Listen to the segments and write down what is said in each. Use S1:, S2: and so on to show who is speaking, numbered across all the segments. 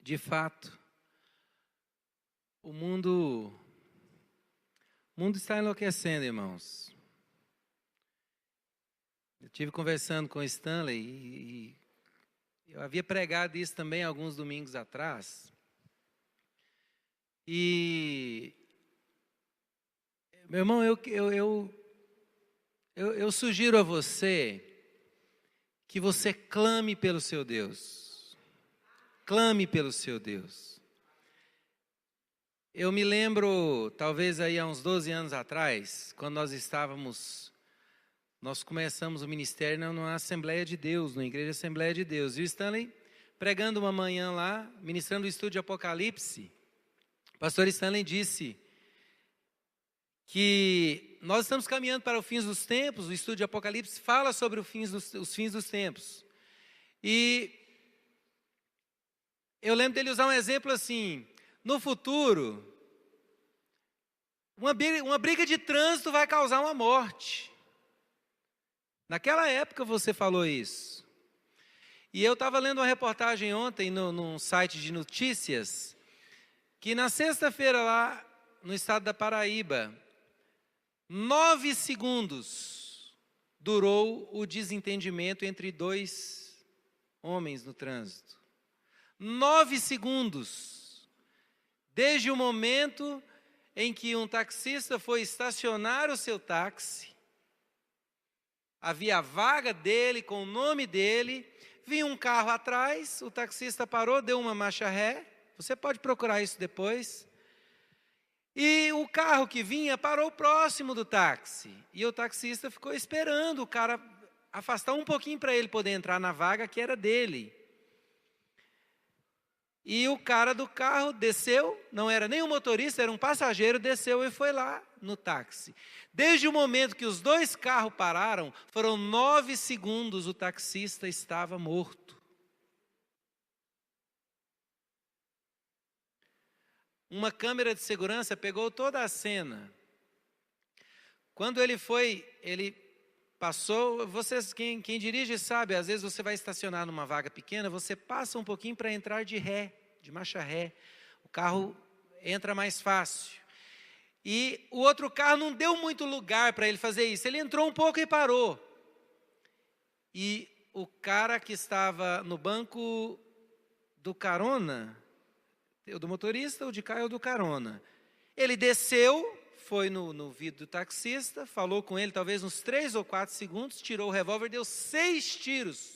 S1: De fato, o mundo está enlouquecendo, irmãos. Eu estive conversando com o Stanley e eu havia pregado isso também alguns domingos atrás. E, meu irmão, eu sugiro a você que você clame pelo seu Deus. Clame pelo seu Deus. Eu me lembro, talvez aí há uns 12 anos atrás, quando nós começamos o ministério numa Assembleia de Deus, na Igreja Assembleia de Deus. E o Stanley pregando uma manhã lá, ministrando o estudo de Apocalipse, o pastor Stanley disse que nós estamos caminhando para os fins dos tempos. O estudo de Apocalipse fala sobre os fins dos tempos. E eu lembro dele usar um exemplo assim: no futuro, uma briga de trânsito vai causar uma morte. Naquela época você falou isso. E eu estava lendo uma reportagem ontem num site de notícias, que na sexta-feira lá no estado da Paraíba, 9 segundos durou o desentendimento entre dois homens no trânsito. 9 segundos. Desde o momento em que um taxista foi estacionar o seu táxi, havia a vaga dele, com o nome dele, vinha um carro atrás, o taxista parou, deu uma marcha ré, você pode procurar isso depois, e o carro que vinha parou próximo do táxi, e o taxista ficou esperando o cara afastar um pouquinho para ele poder entrar na vaga que era dele. E o cara do carro desceu, não era nem um motorista, era um passageiro, desceu e foi lá no táxi. Desde o momento que os dois carros pararam, foram 9 segundos, o taxista estava morto. Uma câmera de segurança pegou toda a cena. Quando ele passou, vocês, quem dirige sabe, às vezes você vai estacionar numa vaga pequena, você passa um pouquinho para entrar de marcha ré. O carro entra mais fácil. E o outro carro não deu muito lugar para ele fazer isso. Ele entrou um pouco e parou. E o cara que estava no banco do carona, do motorista, o de cá é o do carona, ele desceu, foi no vidro do taxista, falou com ele talvez uns 3 ou 4 segundos, tirou o revólver, deu 6 tiros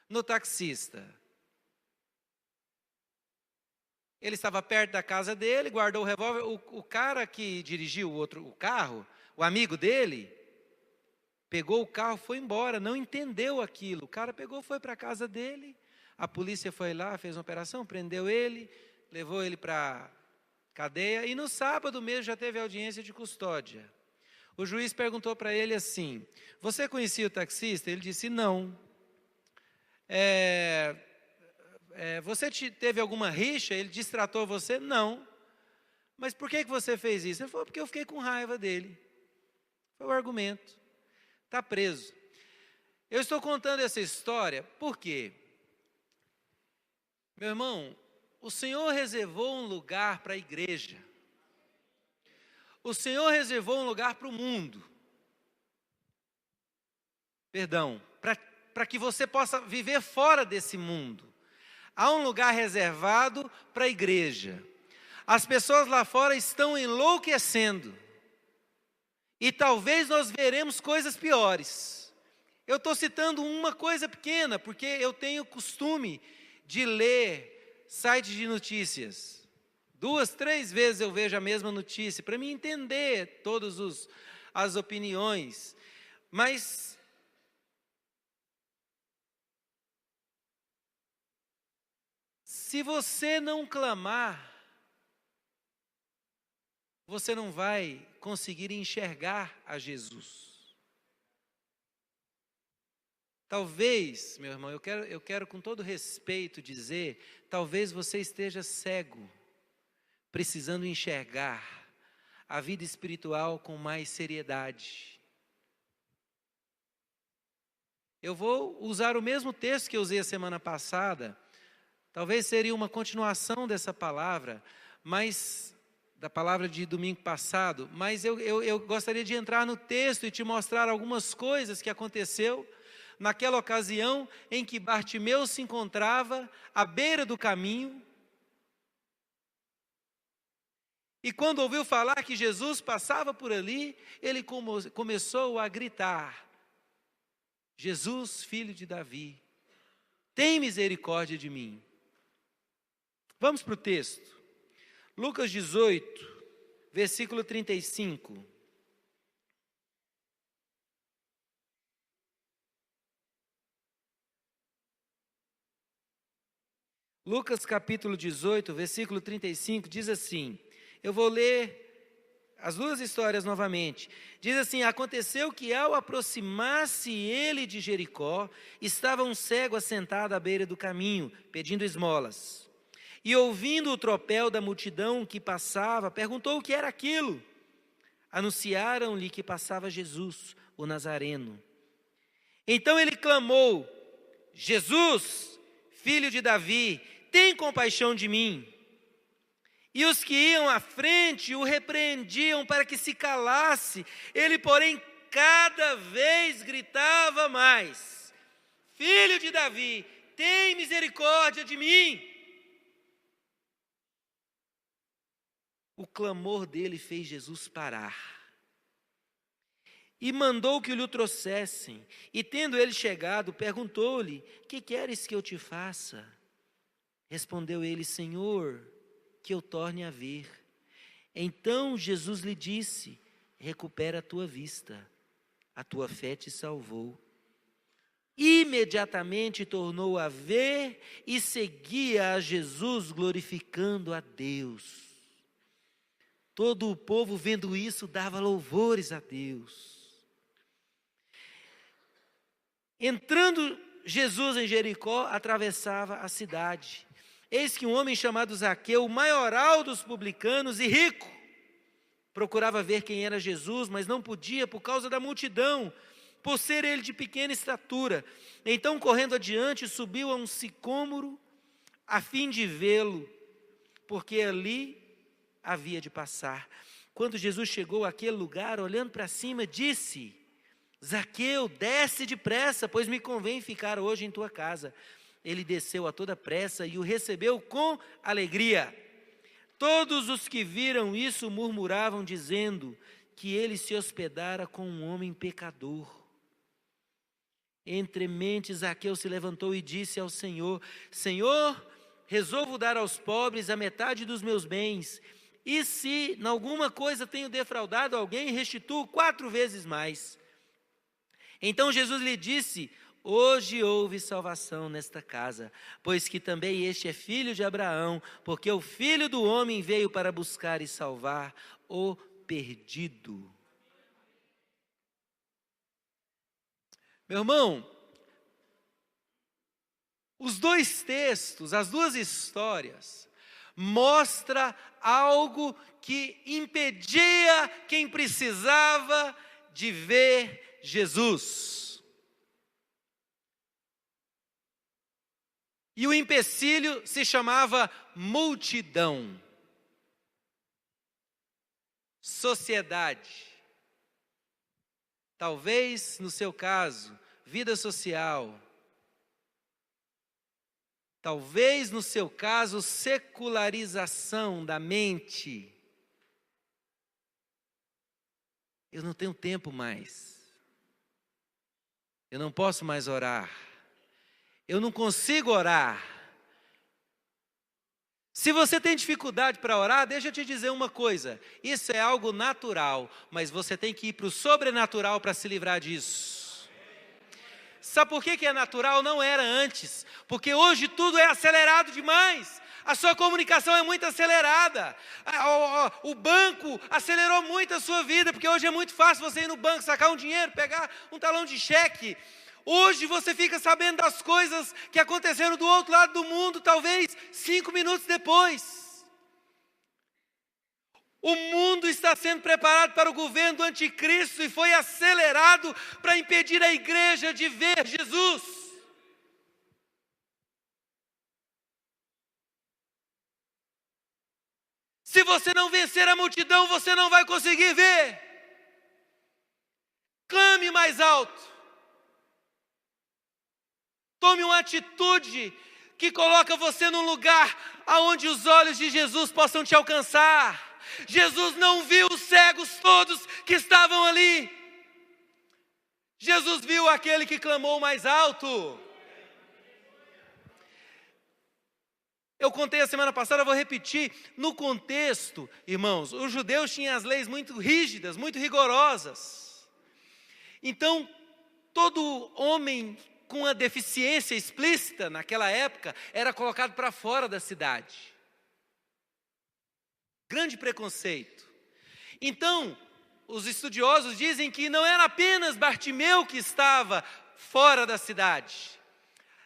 S1: no taxista. Ele estava perto da casa dele, guardou o revólver. O cara que dirigiu o carro, o amigo dele, pegou o carro, foi embora, não entendeu aquilo. O cara pegou, foi para a casa dele, a polícia foi lá, fez uma operação, prendeu ele, levou ele para cadeia, e no sábado mesmo já teve audiência de custódia. O juiz perguntou para ele assim: você conhecia o taxista? Ele disse: não. Você teve alguma rixa? Ele destratou você? Não. Mas por que você fez isso? Ele falou: porque eu fiquei com raiva dele. Foi o argumento. Está preso. Eu estou contando essa história porque, meu irmão, o Senhor reservou um lugar para a igreja. O Senhor reservou um lugar para o mundo. Perdão, para que você possa viver fora desse mundo. Há um lugar reservado para a igreja. As pessoas lá fora estão enlouquecendo. E talvez nós veremos coisas piores. Eu estou citando uma coisa pequena, porque eu tenho costume de ler sites de notícias. 2, 3 vezes eu vejo a mesma notícia, para me entender todas as opiniões. Mas se você não clamar, você não vai conseguir enxergar a Jesus. Talvez, meu irmão, eu quero com todo respeito dizer, talvez você esteja cego, precisando enxergar a vida espiritual com mais seriedade. Eu vou usar o mesmo texto que eu usei a semana passada. Talvez seria uma continuação dessa palavra, mas da palavra de domingo passado, mas eu gostaria de entrar no texto e te mostrar algumas coisas que aconteceu naquela ocasião em que Bartimeu se encontrava à beira do caminho, e quando ouviu falar que Jesus passava por ali, ele começou a gritar: Jesus, filho de Davi, tem misericórdia de mim. Vamos para o texto. Lucas 18, versículo 35. Lucas capítulo 18, versículo 35, diz assim, eu vou ler as duas histórias novamente. Diz assim: aconteceu que ao aproximar-se ele de Jericó, estava um cego assentado à beira do caminho, pedindo esmolas. E ouvindo o tropel da multidão que passava, perguntou o que era aquilo. Anunciaram-lhe que passava Jesus, o Nazareno. Então ele clamou: Jesus, filho de Davi, tem compaixão de mim. E os que iam à frente o repreendiam para que se calasse. Ele, porém, cada vez gritava mais: Filho de Davi, tem misericórdia de mim. O clamor dele fez Jesus parar. E mandou que lhe o trouxessem. E tendo ele chegado, perguntou-lhe: que queres que eu te faça? Respondeu ele: Senhor, que eu torne a ver. Então Jesus lhe disse: recupera a tua vista, a tua fé te salvou. Imediatamente tornou a ver e seguia a Jesus, glorificando a Deus. Todo o povo, vendo isso, dava louvores a Deus. Entrando Jesus em Jericó, atravessava a cidade. Eis que um homem chamado Zaqueu, o maioral dos publicanos e rico, procurava ver quem era Jesus, mas não podia por causa da multidão, por ser ele de pequena estatura. Então, correndo adiante, subiu a um sicômoro, a fim de vê-lo, porque ali havia de passar. Quando Jesus chegou àquele lugar, olhando para cima, disse: Zaqueu, desce depressa, pois me convém ficar hoje em tua casa. Ele desceu a toda pressa e o recebeu com alegria. Todos os que viram isso murmuravam, dizendo que ele se hospedara com um homem pecador. Entre mentes, Zaqueu se levantou e disse ao Senhor: Senhor, resolvo dar aos pobres a metade dos meus bens, e se em alguma coisa tenho defraudado alguém, restituo 4 vezes mais. Então Jesus lhe disse: hoje houve salvação nesta casa, pois que também este é filho de Abraão, porque o Filho do Homem veio para buscar e salvar o perdido. Meu irmão, os dois textos, as duas histórias, mostram algo que impedia quem precisava de ver Jesus. E o empecilho se chamava multidão, sociedade. Talvez, no seu caso, vida social. Talvez, no seu caso, secularização da mente. Eu não tenho tempo mais. Eu não posso mais orar. Eu não consigo orar. Se você tem dificuldade para orar, deixa eu te dizer uma coisa. Isso é algo natural, mas você tem que ir para o sobrenatural para se livrar disso. Sabe por que é natural? Não era antes. Porque hoje tudo é acelerado demais. A sua comunicação é muito acelerada. O banco acelerou muito a sua vida, porque hoje é muito fácil você ir no banco, sacar um dinheiro, pegar um talão de cheque. Hoje você fica sabendo das coisas que aconteceram do outro lado do mundo, talvez 5 minutos depois. O mundo está sendo preparado para o governo do anticristo e foi acelerado para impedir a igreja de ver Jesus. Se você não vencer a multidão, você não vai conseguir ver. Clame mais alto. Tome uma atitude que coloca você num lugar aonde os olhos de Jesus possam te alcançar. Jesus não viu os cegos todos que estavam ali. Jesus viu aquele que clamou mais alto. Eu contei a semana passada, vou repetir. No contexto, irmãos, os judeus tinham as leis muito rígidas, muito rigorosas. Então, todo homem com a deficiência explícita naquela época era colocado para fora da cidade. Grande preconceito. Então, os estudiosos dizem que não era apenas Bartimeu que estava fora da cidade.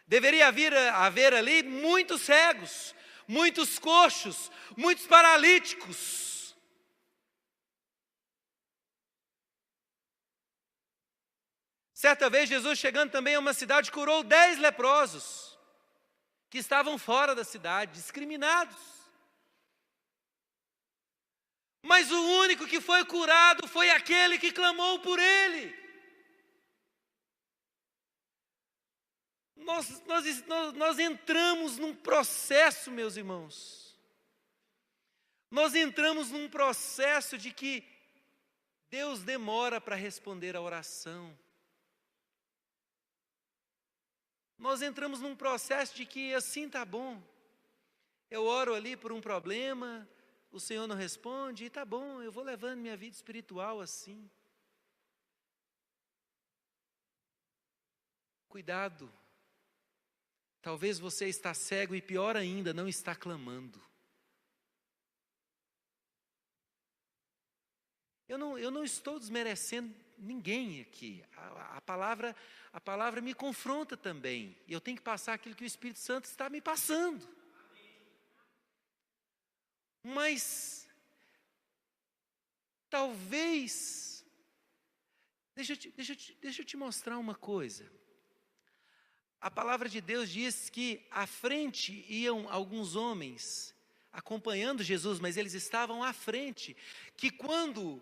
S1: Deveria haver ali muitos cegos, muitos coxos, muitos paralíticos. Certa vez, Jesus, chegando também a uma cidade, curou 10 leprosos, que estavam fora da cidade, discriminados. Mas o único que foi curado foi aquele que clamou por ele. Nós entramos num processo, meus irmãos. Nós entramos num processo de que Deus demora para responder a oração. Nós entramos num processo de que assim tá bom. Eu oro ali por um problema, o Senhor não responde, e tá bom, eu vou levando minha vida espiritual assim. Cuidado. Talvez você está cego e pior ainda, não está clamando. Eu não estou desmerecendo ninguém aqui. A palavra me confronta também. E eu tenho que passar aquilo que o Espírito Santo está me passando. Mas, talvez, deixa eu te mostrar uma coisa. A palavra de Deus diz que à frente iam alguns homens acompanhando Jesus, mas eles estavam à frente, que quando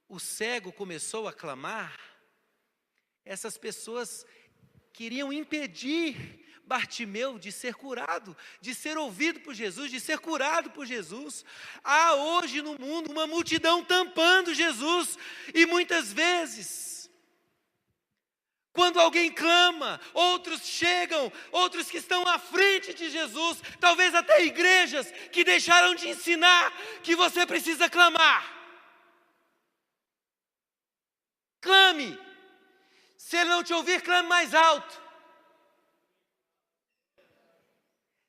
S1: o cego começou a clamar, essas pessoas queriam impedir Bartimeu de ser curado, de ser ouvido por Jesus, de ser curado por Jesus. Há hoje no mundo uma multidão tampando Jesus, e muitas vezes, quando alguém clama, outros chegam, outros que estão à frente de Jesus, talvez até igrejas que deixaram de ensinar que você precisa clamar. Clame. Se ele não te ouvir, clame mais alto.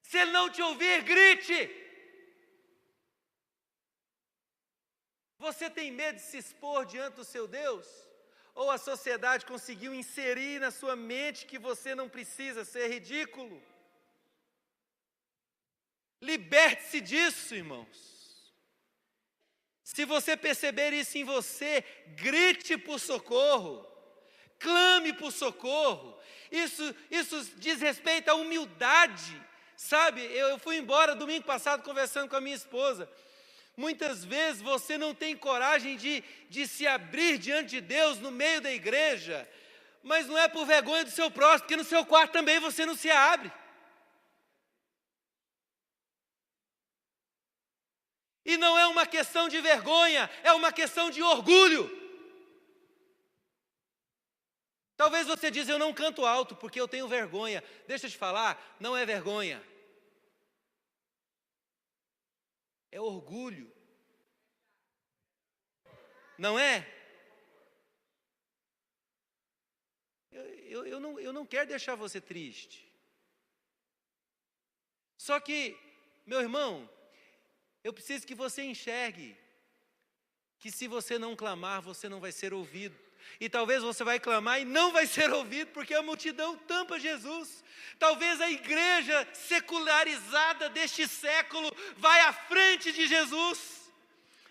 S1: Se ele não te ouvir, grite. Você tem medo de se expor diante do seu Deus? Ou a sociedade conseguiu inserir na sua mente que você não precisa ser ridículo? Liberte-se disso, irmãos. Se você perceber isso em você, grite por socorro. Clame por socorro. Isso diz respeito à humildade. Sabe, eu fui embora domingo passado conversando com a minha esposa. Muitas vezes você não tem coragem de se abrir diante de Deus no meio da igreja, mas não é por vergonha do seu próximo, porque no seu quarto também você não se abre. E não é uma questão de vergonha, é uma questão de orgulho. Talvez você diz, eu não canto alto porque eu tenho vergonha. Deixa eu te falar, não é vergonha. É orgulho. Não é? Eu não quero deixar você triste. Só que, meu irmão, eu preciso que você enxergue que se você não clamar, você não vai ser ouvido. E talvez você vai clamar e não vai ser ouvido, porque a multidão tampa Jesus. Talvez a igreja secularizada deste século vai à frente de Jesus.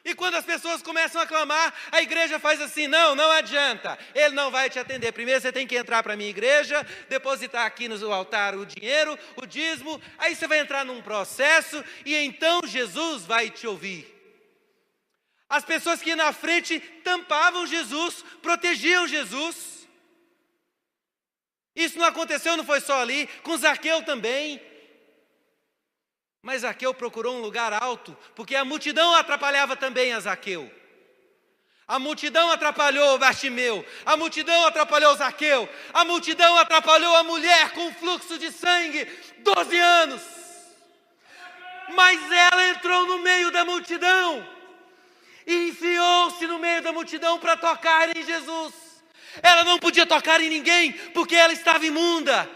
S1: E quando as pessoas começam a clamar, a igreja faz assim: não, não adianta, ele não vai te atender. Primeiro você tem que entrar para a minha igreja, depositar aqui no altar o dinheiro, o dízimo, aí você vai entrar num processo e então Jesus vai te ouvir. As pessoas que na frente tampavam Jesus, protegiam Jesus. Isso não aconteceu, não foi só ali, com Zaqueu também. Mas Zaqueu procurou um lugar alto, porque a multidão atrapalhava também a Zaqueu. A multidão atrapalhou Bartimeu, a multidão atrapalhou Zaqueu, a multidão atrapalhou a mulher com fluxo de sangue, 12 anos. Mas ela entrou no meio da multidão, e enfiou-se no meio da multidão para tocar em Jesus. Ela não podia tocar em ninguém, porque ela estava imunda.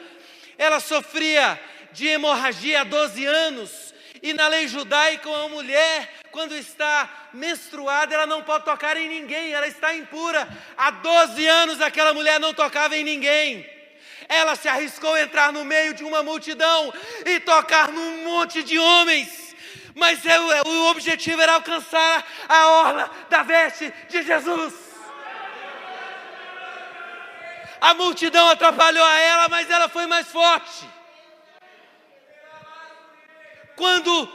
S1: Ela sofria de hemorragia há 12 anos, e na lei judaica, uma mulher, quando está menstruada, ela não pode tocar em ninguém, ela está impura. Há 12 anos aquela mulher não tocava em ninguém. Ela se arriscou a entrar no meio de uma multidão e tocar num monte de homens, mas o objetivo era alcançar a orla da veste de Jesus. A multidão atrapalhou a ela, mas ela foi mais forte. Quando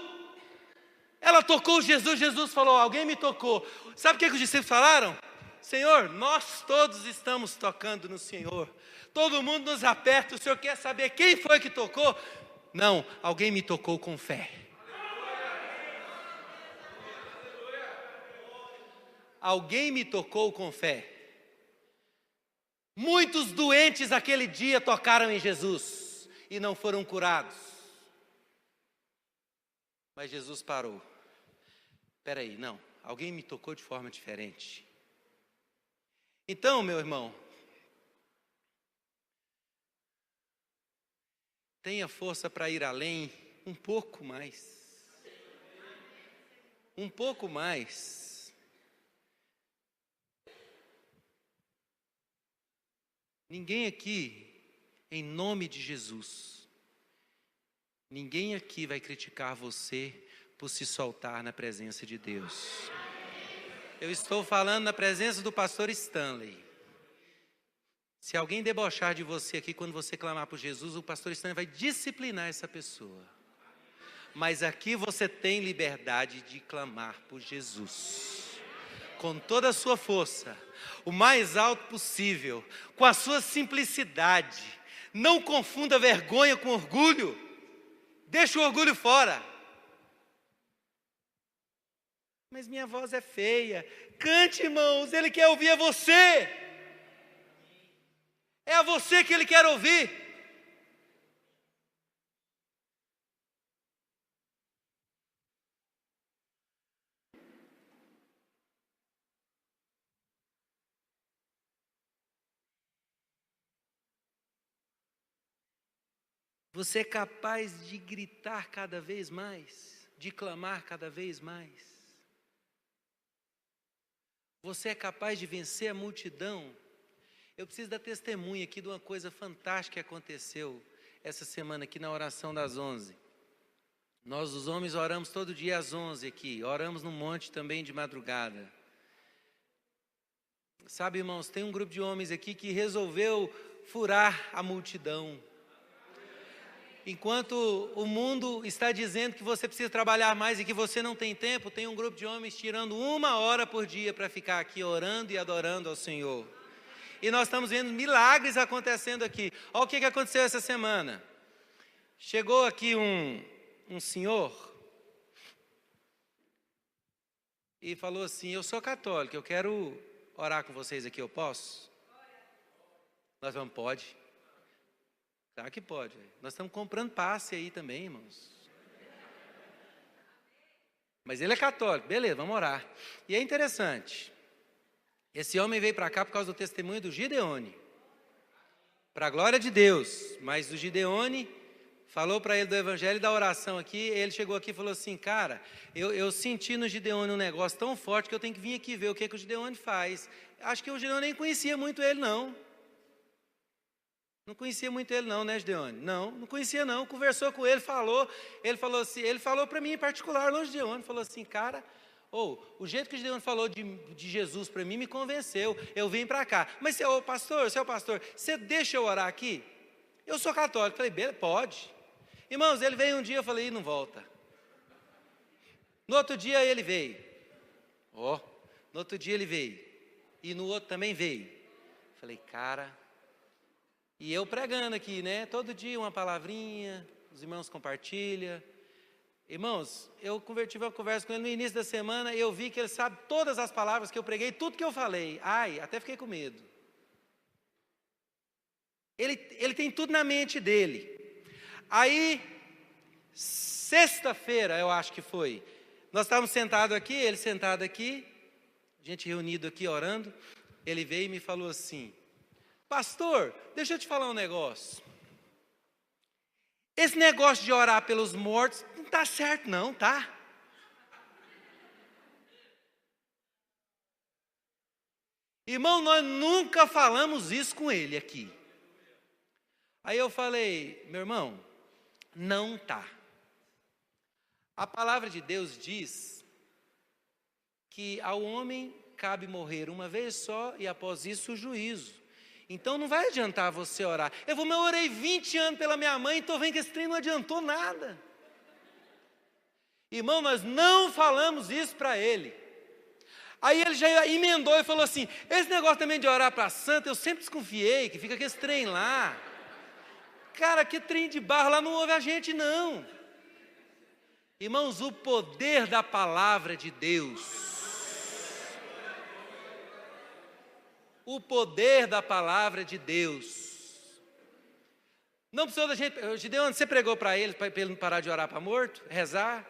S1: ela tocou Jesus, Jesus falou: alguém me tocou. Sabe o que os discípulos falaram? Senhor, nós todos estamos tocando no Senhor. Todo mundo nos aperta, o Senhor quer saber quem foi que tocou? Não, alguém me tocou com fé. Alguém me tocou com fé. Muitos doentes aquele dia tocaram em Jesus e não foram curados. Mas Jesus parou. Espera aí, não, alguém me tocou de forma diferente. Então, meu irmão, tenha força para ir além um pouco mais. Um pouco mais. Ninguém aqui, em nome de Jesus, ninguém aqui vai criticar você por se soltar na presença de Deus. Eu estou falando na presença do pastor Stanley. Se alguém debochar de você aqui quando você clamar por Jesus, o pastor Stanley vai disciplinar essa pessoa. Mas aqui você tem liberdade de clamar por Jesus. Com toda a sua força, o mais alto possível, com a sua simplicidade. Não confunda vergonha com orgulho. Deixa o orgulho fora. Mas minha voz é feia. Cante, irmãos, Ele quer ouvir a você. É a você que Ele quer ouvir. Você é capaz de gritar cada vez mais, de clamar cada vez mais. Você é capaz de vencer a multidão. Eu preciso dar testemunho aqui de uma coisa fantástica que aconteceu essa semana aqui na oração das 11. Nós, os homens, oramos todo dia às 11 aqui, oramos no monte também de madrugada. Sabe, irmãos, tem um grupo de homens aqui que resolveu furar a multidão. Enquanto o mundo está dizendo que você precisa trabalhar mais e que você não tem tempo, tem um grupo de homens tirando 1 hora por dia para ficar aqui orando e adorando ao Senhor. E nós estamos vendo milagres acontecendo aqui. Olha o que aconteceu essa semana. Chegou aqui um senhor e falou assim: eu sou católico, eu quero orar com vocês aqui, eu posso? Nós vamos, pode. Claro que pode. Nós estamos comprando passe aí também, irmãos. Mas ele é católico, beleza, vamos orar. E é interessante. Esse homem veio para cá por causa do testemunho do Gideone. Para a glória de Deus. Mas o Gideone falou para ele do evangelho e da oração aqui. Ele chegou aqui e falou assim: cara, eu senti no Gideone um negócio tão forte que eu tenho que vir aqui ver o que o Gideone faz. Acho que o Gideone nem conhecia muito ele, não. Não conhecia muito ele não, né, Gideone? Não conhecia não, conversou com ele, falou. Ele falou assim, ele falou para mim em particular, longe de onde, falou assim: cara, O jeito que o Gideon falou de Jesus para mim me convenceu. Eu vim para cá. Mas, seu pastor, você deixa eu orar aqui? Eu sou católico. Falei, beleza, pode. Irmãos, ele veio um dia, eu falei, não volta. No outro dia ele veio. No outro dia ele veio. E no outro também veio. Falei, cara. E eu pregando aqui, né? Todo dia uma palavrinha, os irmãos compartilham. Irmãos, eu tive uma conversa com ele no início da semana e eu vi que ele sabe todas as palavras que eu preguei, tudo que eu falei. Ai, até fiquei com medo. Ele tem tudo na mente dele. Aí, sexta-feira, eu acho que foi, nós estávamos sentados aqui, ele sentado aqui, gente reunido aqui orando, ele veio e me falou assim, pastor, deixa eu te falar um negócio. Esse negócio de orar pelos mortos não está certo não, tá? Irmão, nós nunca falamos isso com ele aqui. Aí eu falei, meu irmão, não tá. A palavra de Deus diz que ao homem cabe morrer uma vez só e após isso o juízo. Então não vai adiantar você orar. Eu orei 20 anos pela minha mãe e estou vendo que esse trem não adiantou nada. Irmão, nós não falamos isso para ele. Aí ele já emendou e falou assim, esse negócio também de orar para a santa, eu sempre desconfiei que fica com esse trem lá. Cara, que trem de barro, lá não ouve a gente não. Irmãos, o poder da palavra de Deus. O poder da palavra de Deus. Não precisou da gente. Gideon, você pregou para ele não parar de orar para morto? Rezar?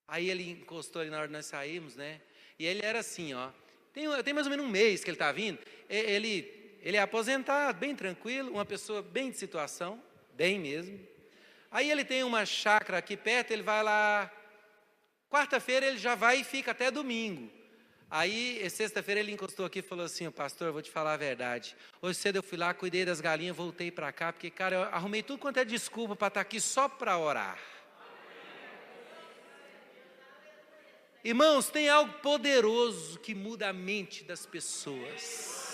S1: Aí ele encostou ali na hora de nós sairmos, né? E ele era assim, ó. Tem mais ou menos um mês que ele está vindo. Ele é aposentado, bem tranquilo, uma pessoa bem de situação, bem mesmo. Aí ele tem uma chácara aqui perto, ele vai lá, quarta-feira ele já vai e fica até domingo. Aí, sexta-feira ele encostou aqui e falou assim, pastor, eu vou te falar a verdade. Hoje cedo eu fui lá, cuidei das galinhas, voltei para cá, porque, cara, eu arrumei tudo quanto é desculpa para estar aqui só para orar. Irmãos, tem algo poderoso que muda a mente das pessoas.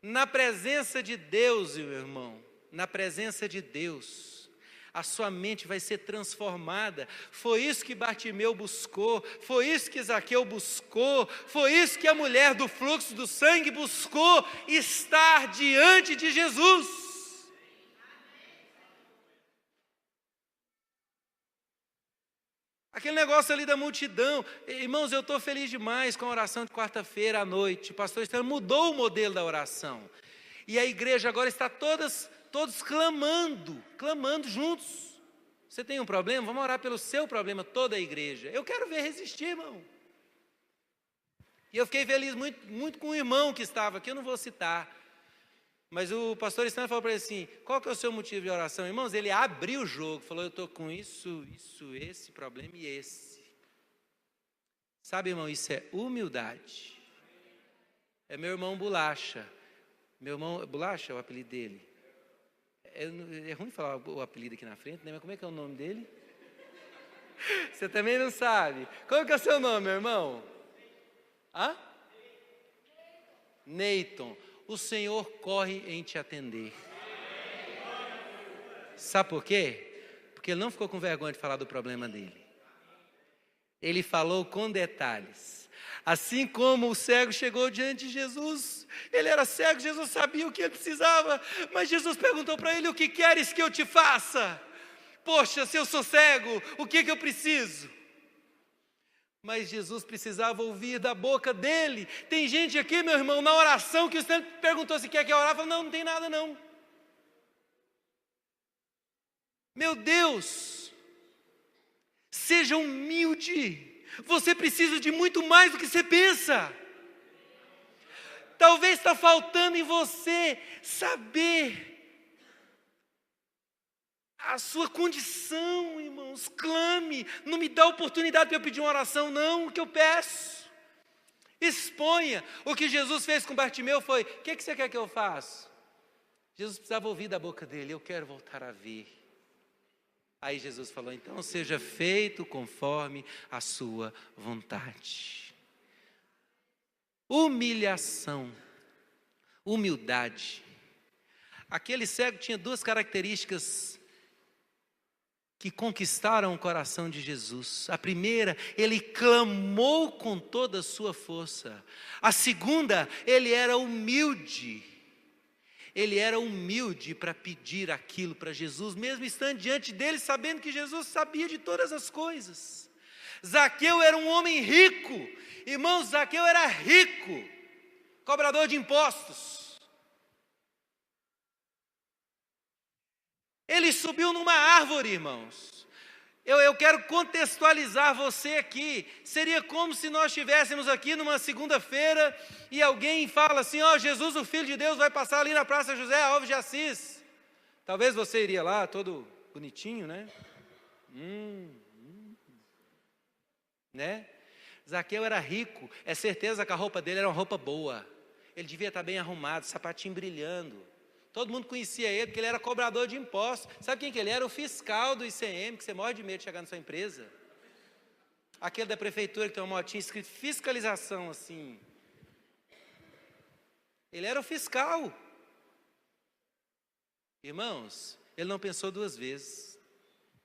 S1: Na presença de Deus, meu irmão, na presença de Deus, a sua mente vai ser transformada. Foi isso que Bartimeu buscou, foi isso que Zaqueu buscou, foi isso que a mulher do fluxo do sangue buscou, estar diante de Jesus. Aquele negócio ali da multidão. Irmãos, eu estou feliz demais com a oração de quarta-feira à noite. O pastor Estevão mudou o modelo da oração. E a igreja agora está todos clamando juntos. Você tem um problema? Vamos orar pelo seu problema, toda a igreja. Eu quero ver resistir, irmão. E eu fiquei feliz muito, muito com o irmão que estava aqui, eu não vou citar. Mas o pastor Estevão falou para ele assim, qual que é o seu motivo de oração? Irmãos, ele abriu o jogo, falou, eu estou com isso, esse problema e esse. Sabe, irmão, isso é humildade. É meu irmão Bolacha. Meu irmão, Bolacha é o apelido dele. É ruim falar o apelido aqui na frente, né? Mas como é que é o nome dele? Você também não sabe. Como que é o seu nome, meu irmão? Hã? Neyton. O Senhor corre em te atender. Sabe por quê? Porque ele não ficou com vergonha de falar do problema dele. Ele falou com detalhes. Assim como o cego chegou diante de Jesus, ele era cego, Jesus sabia o que ele precisava, mas Jesus perguntou para ele, o que queres que eu te faça? Poxa, se eu sou cego, o que eu preciso? Mas Jesus precisava ouvir da boca dele. Tem gente aqui, meu irmão, na oração, que você perguntou se quer que eu orar, falou, não tem nada não. Meu Deus, seja humilde. Você precisa de muito mais do que você pensa. Talvez está faltando em você saber a sua condição, irmãos. Clame, não me dá oportunidade para eu pedir uma oração, não, o que eu peço. Exponha. O que Jesus fez com Bartimeu foi, o que você quer que eu faça? Jesus precisava ouvir da boca dele, eu quero voltar a ver. Aí Jesus falou, então seja feito conforme a sua vontade. Humilhação, humildade. Aquele cego tinha duas características que conquistaram o coração de Jesus. A primeira, ele clamou com toda a sua força. A segunda, ele era humilde. Ele era humilde para pedir aquilo para Jesus, mesmo estando diante dele, sabendo que Jesus sabia de todas as coisas. Zaqueu era um homem rico. Irmãos, Zaqueu era rico, cobrador de impostos. Ele subiu numa árvore, irmãos. Eu quero contextualizar você aqui. Seria como se nós estivéssemos aqui numa segunda-feira e alguém fala assim, Jesus, o Filho de Deus, vai passar ali na Praça José Alves de Assis. Talvez você iria lá, todo bonitinho, né? Né? Zaqueu era rico, é certeza que a roupa dele era uma roupa boa. Ele devia estar bem arrumado, sapatinho brilhando. Todo mundo conhecia ele, porque ele era cobrador de impostos. Sabe quem que ele era? O fiscal do ICM, que você morre de medo de chegar na sua empresa. Aquele da prefeitura que tem uma motinha escrito fiscalização, assim. Ele era o fiscal. Irmãos, ele não pensou duas vezes.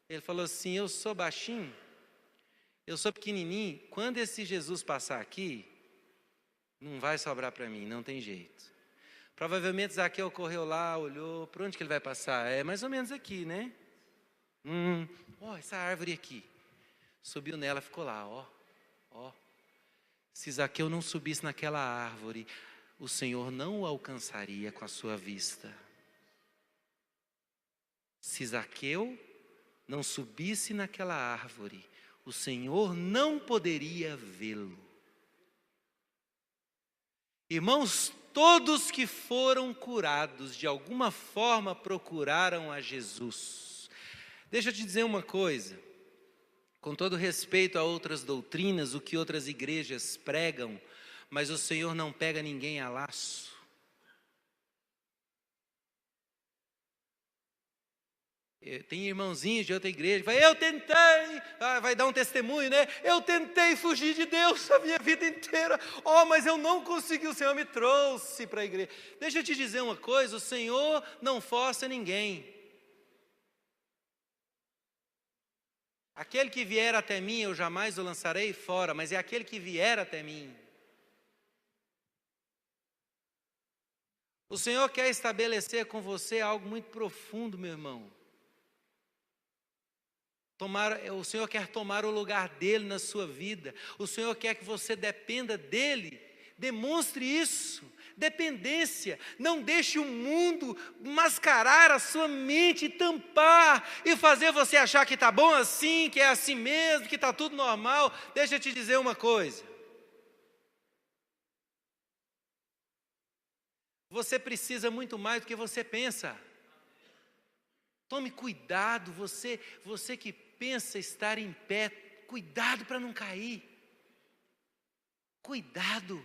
S1: Ele falou assim, eu sou baixinho, eu sou pequenininho, quando esse Jesus passar aqui, não vai sobrar para mim, não tem jeito. Provavelmente Zaqueu correu lá, olhou, por onde que ele vai passar? É mais ou menos aqui, né? Essa árvore aqui. Subiu nela, ficou lá, ó. Se Zaqueu não subisse naquela árvore, o Senhor não o alcançaria com a sua vista. Se Zaqueu não subisse naquela árvore, o Senhor não poderia vê-lo. Irmãos, todos que foram curados, de alguma forma procuraram a Jesus. Deixa eu te dizer uma coisa, com todo respeito a outras doutrinas, o que outras igrejas pregam, mas o Senhor não pega ninguém a laço. Tem irmãozinhos de outra igreja, vai, eu tentei, vai dar um testemunho, né? Eu tentei fugir de Deus a minha vida inteira, mas eu não consegui, o Senhor me trouxe para a igreja. Deixa eu te dizer uma coisa, o Senhor não força ninguém. Aquele que vier até mim, eu jamais o lançarei fora, mas é aquele que vier até mim. O Senhor quer estabelecer com você algo muito profundo, meu irmão. O Senhor quer tomar o lugar dele na sua vida. O Senhor quer que você dependa dele. Demonstre isso. Dependência. Não deixe o mundo mascarar a sua mente, tampar e fazer você achar que está bom assim, que é assim mesmo, que está tudo normal. Deixa eu te dizer uma coisa. Você precisa muito mais do que você pensa. Tome cuidado, você que pensa estar em pé, cuidado para não cair. Cuidado.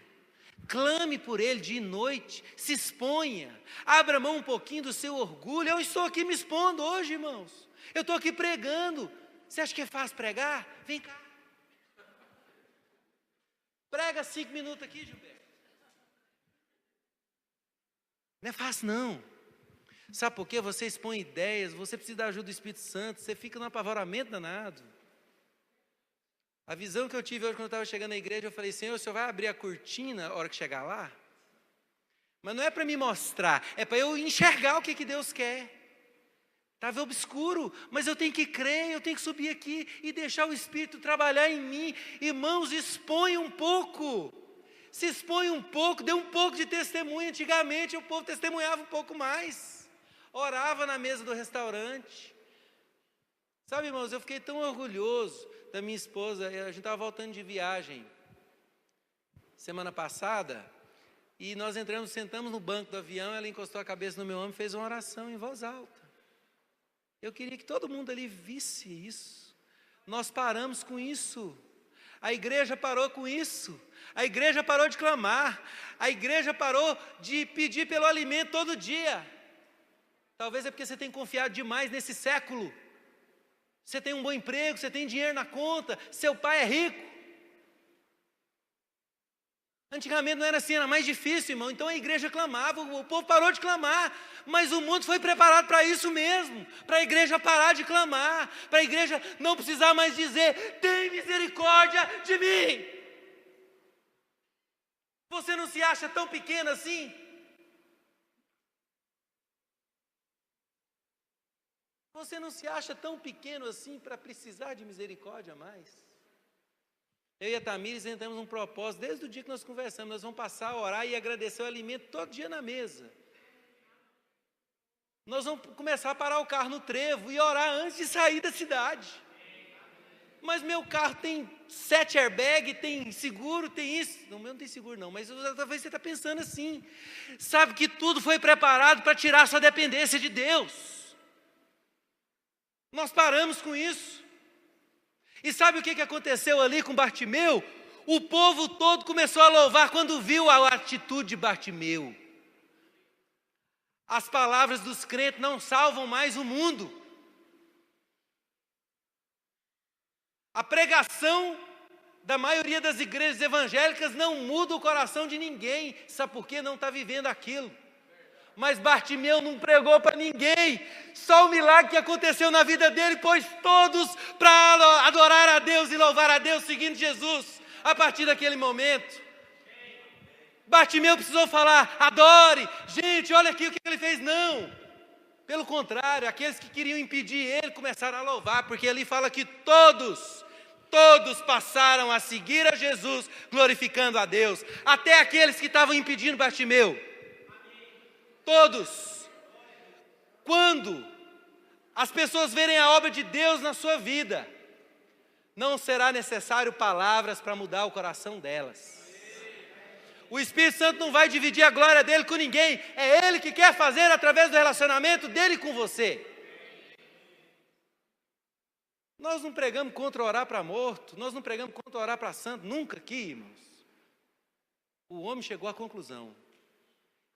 S1: Clame por ele dia e noite, se exponha, abra mão um pouquinho do seu orgulho. Eu estou aqui me expondo hoje, irmãos. Eu estou aqui pregando. Você acha que é fácil pregar? Vem cá. Prega 5 minutos aqui, Gilberto. Não é fácil não. Sabe por quê? Você expõe ideias, você precisa da ajuda do Espírito Santo, você fica num apavoramento danado. A visão que eu tive hoje quando eu estava chegando na igreja, eu falei, Senhor, o Senhor vai abrir a cortina na hora que chegar lá? Mas não é para me mostrar, é para eu enxergar o que Deus quer. Estava obscuro, mas eu tenho que crer, eu tenho que subir aqui e deixar o Espírito trabalhar em mim. Irmãos, expõe um pouco. Se expõe um pouco, dê um pouco de testemunho. Antigamente o povo testemunhava um pouco mais. Orava na mesa do restaurante. Sabe, irmãos, eu fiquei tão orgulhoso da minha esposa. A gente estava voltando de viagem semana passada, e nós sentamos no banco do avião, ela encostou a cabeça no meu ombro e fez uma oração em voz alta. Eu queria que todo mundo ali visse isso. Nós paramos com isso. A igreja parou com isso. A igreja parou de clamar. A igreja parou de pedir pelo alimento todo dia. Talvez é porque você tem confiado demais nesse século. Você tem um bom emprego, você tem dinheiro na conta, seu pai é rico. Antigamente não era assim, era mais difícil, irmão. Então a igreja clamava, o povo parou de clamar. Mas o mundo foi preparado para isso mesmo, para a igreja parar de clamar, para a igreja não precisar mais dizer: tem misericórdia de mim. Você não se acha tão pequeno assim? Você não se acha tão pequeno assim para precisar de misericórdia mais? Eu e a Tamires entramos num propósito, desde o dia que nós conversamos, nós vamos passar a orar e agradecer o alimento todo dia na mesa. Nós vamos começar a parar o carro no trevo e orar antes de sair da cidade. Mas meu carro tem 7 airbags, tem seguro, tem isso. Não, meu não tem seguro não, mas talvez você está pensando assim. Sabe que tudo foi preparado para tirar a sua dependência de Deus. Nós paramos com isso. E sabe o que aconteceu ali com Bartimeu? O povo todo começou a louvar quando viu a atitude de Bartimeu. As palavras dos crentes não salvam mais o mundo. A pregação da maioria das igrejas evangélicas não muda o coração de ninguém. Sabe por quê? Não está vivendo aquilo. Mas Bartimeu não pregou para ninguém. Só o milagre que aconteceu na vida dele pôs todos para adorar a Deus e louvar a Deus seguindo Jesus. A partir daquele momento, Bartimeu precisou falar: adore. Gente, olha aqui o que ele fez. Não. Pelo contrário, aqueles que queriam impedir ele começaram a louvar, porque ali fala que todos passaram a seguir a Jesus, glorificando a Deus. Até aqueles que estavam impedindo Bartimeu. Todos. Quando as pessoas verem a obra de Deus na sua vida, não será necessário palavras para mudar o coração delas. O Espírito Santo não vai dividir a glória dele com ninguém. É Ele que quer fazer através do relacionamento dele com você. Nós não pregamos contra orar para morto, nós não pregamos contra orar para santo, nunca aqui, irmãos. O homem chegou à conclusão.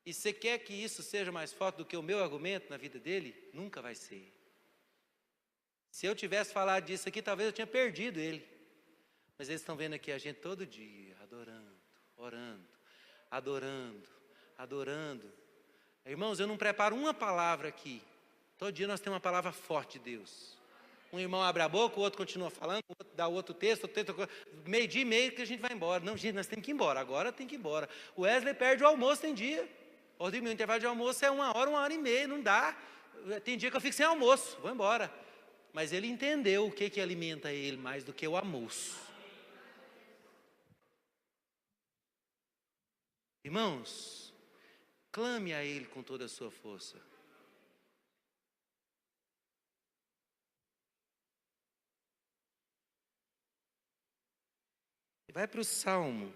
S1: E você quer que isso seja mais forte do que o meu argumento na vida dele? Nunca vai ser. Se eu tivesse falado disso aqui, talvez eu tinha perdido ele. Mas eles estão vendo aqui a gente todo dia, adorando, orando, adorando. Irmãos, eu não preparo uma palavra aqui. Todo dia nós temos uma palavra forte de Deus. Um irmão abre a boca, o outro continua falando, o outro dá outro texto, meio-dia e meio que a gente vai embora. Não, gente, nós temos que ir embora, agora tem que ir embora. O Wesley perde o almoço, tem dia. Rodrigo, meu intervalo de almoço é 1 hora e meia, não dá. Tem dia que eu fico sem almoço, vou embora. Mas ele entendeu o que alimenta ele mais do que o almoço. Irmãos, clame a Ele com toda a sua força. Vai para o Salmo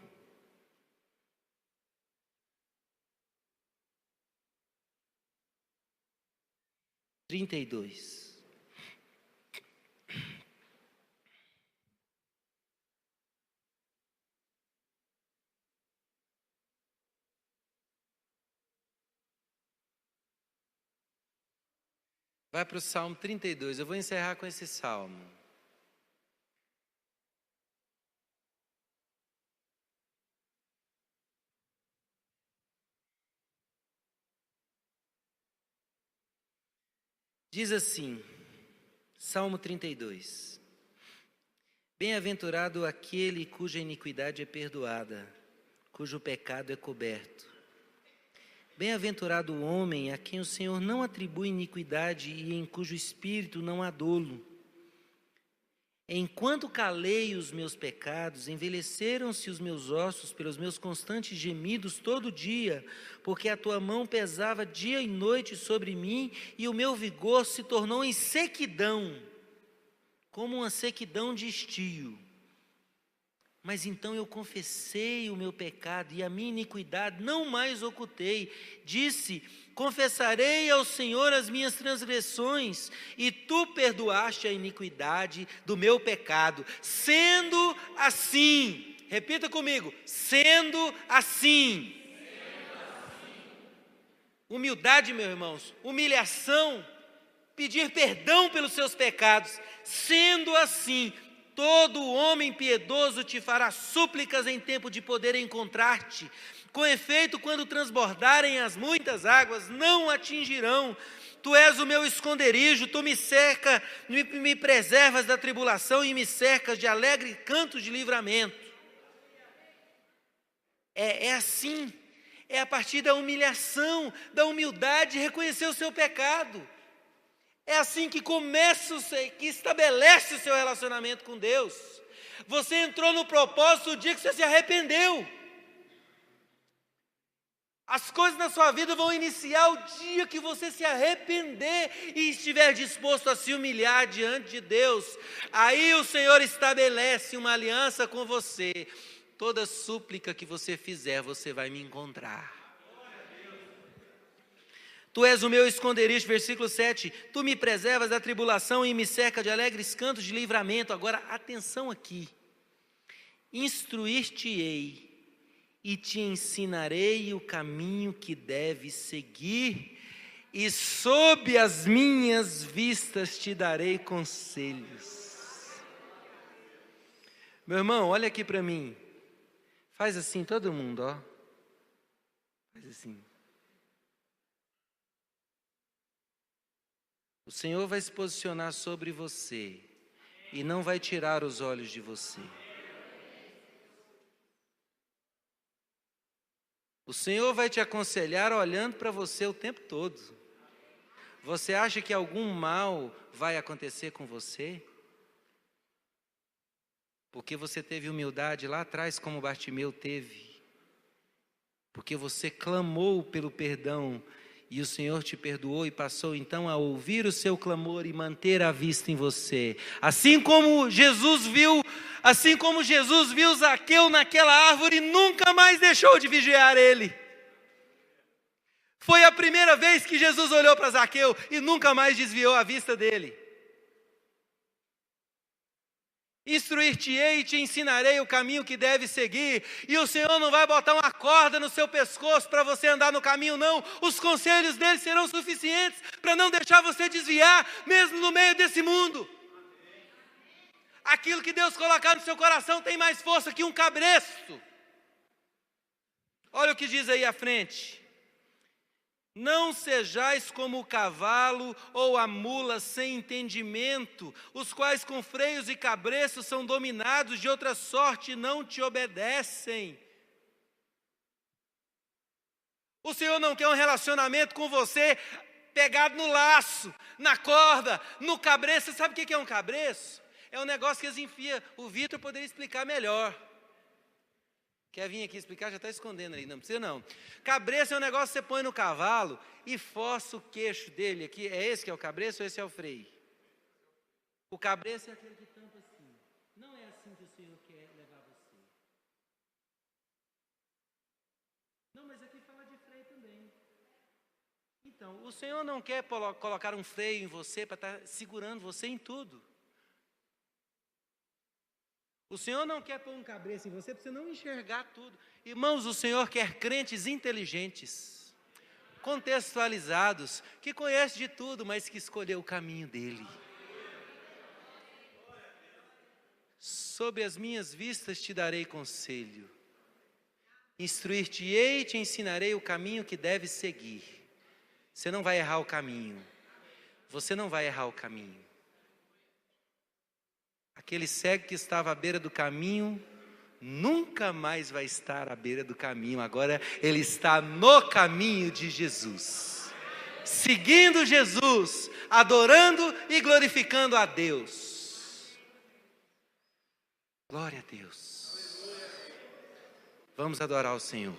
S1: 32. Vai para o Salmo 32, eu vou encerrar com esse salmo. Diz assim, Salmo 32. Bem-aventurado aquele cuja iniquidade é perdoada, cujo pecado é coberto. Bem-aventurado o homem a quem o Senhor não atribui iniquidade e em cujo espírito não há dolo. Enquanto calei os meus pecados, envelheceram-se os meus ossos pelos meus constantes gemidos todo dia, porque a tua mão pesava dia e noite sobre mim, e o meu vigor se tornou em sequidão, como uma sequidão de estio. Mas então eu confessei o meu pecado e a minha iniquidade não mais ocultei. Disse, confessarei ao Senhor as minhas transgressões, e tu perdoaste a iniquidade do meu pecado. Sendo assim, repita comigo, sendo assim. Humildade, meus irmãos, humilhação, pedir perdão pelos seus pecados. Sendo assim, todo homem piedoso te fará súplicas em tempo de poder encontrar-te. Com efeito, quando transbordarem as muitas águas, não atingirão. Tu és o meu esconderijo, tu me preservas da tribulação e me cercas de alegre cantos de livramento. É assim, é a partir da humilhação, da humildade, reconhecer o seu pecado. É assim que que estabelece o seu relacionamento com Deus. Você entrou no propósito o dia que você se arrependeu. As coisas na sua vida vão iniciar o dia que você se arrepender e estiver disposto a se humilhar diante de Deus. Aí o Senhor estabelece uma aliança com você. Toda súplica que você fizer, você vai me encontrar. Tu és o meu esconderijo, versículo 7. Tu me preservas da tribulação e me cerca de alegres cantos de livramento. Agora, atenção aqui. Instruir-te-ei e te ensinarei o caminho que deves seguir, e sob as minhas vistas te darei conselhos. Meu irmão, olha aqui para mim. Faz assim, todo mundo, ó. Faz assim. O Senhor vai se posicionar sobre você e não vai tirar os olhos de você. O Senhor vai te aconselhar olhando para você o tempo todo. Você acha que algum mal vai acontecer com você? Porque você teve humildade lá atrás, como Bartimeu teve. Porque você clamou pelo perdão e o Senhor te perdoou e passou então a ouvir o seu clamor e manter a vista em você. Assim como Jesus viu Zaqueu naquela árvore, nunca mais deixou de vigiar ele. Foi a primeira vez que Jesus olhou para Zaqueu e nunca mais desviou a vista dele. Instruir-te-ei e te ensinarei o caminho que deve seguir. E o Senhor não vai botar uma corda no seu pescoço para você andar no caminho, não. Os conselhos dele serão suficientes para não deixar você desviar, mesmo no meio desse mundo. Aquilo que Deus colocar no seu coração tem mais força que um cabresto. Olha o que diz aí à frente. Não sejais como o cavalo ou a mula sem entendimento, os quais com freios e cabreços são dominados, de outra sorte não te obedecem. O Senhor não quer um relacionamento com você pegado no laço, na corda, no cabreço. Você sabe o que é um cabreço? É um negócio que eles enfiam. O Vitor poderia explicar melhor. Quer vir aqui explicar? Já está escondendo ali. Não precisa não. Cabreço é um negócio que você põe no cavalo e força o queixo dele aqui. É esse que é o cabreço ou esse é o freio? O cabreço é aquele que tampa assim. Não é assim que o Senhor quer levar você. Não, mas aqui fala de freio também. Então, o Senhor não quer colocar um freio em você para estar segurando você em tudo. O Senhor não quer pôr um cabreço em você para você não enxergar tudo. Irmãos, o Senhor quer crentes inteligentes, contextualizados, que conhecem de tudo, mas que escolheu o caminho dele. Sob as minhas vistas te darei conselho. Instruir-te-ei e te ensinarei o caminho que deves seguir. Você não vai errar o caminho. Você não vai errar o caminho. Aquele cego que estava à beira do caminho, nunca mais vai estar à beira do caminho. Agora ele está no caminho de Jesus, seguindo Jesus, adorando e glorificando a Deus. Glória a Deus. Vamos adorar o Senhor.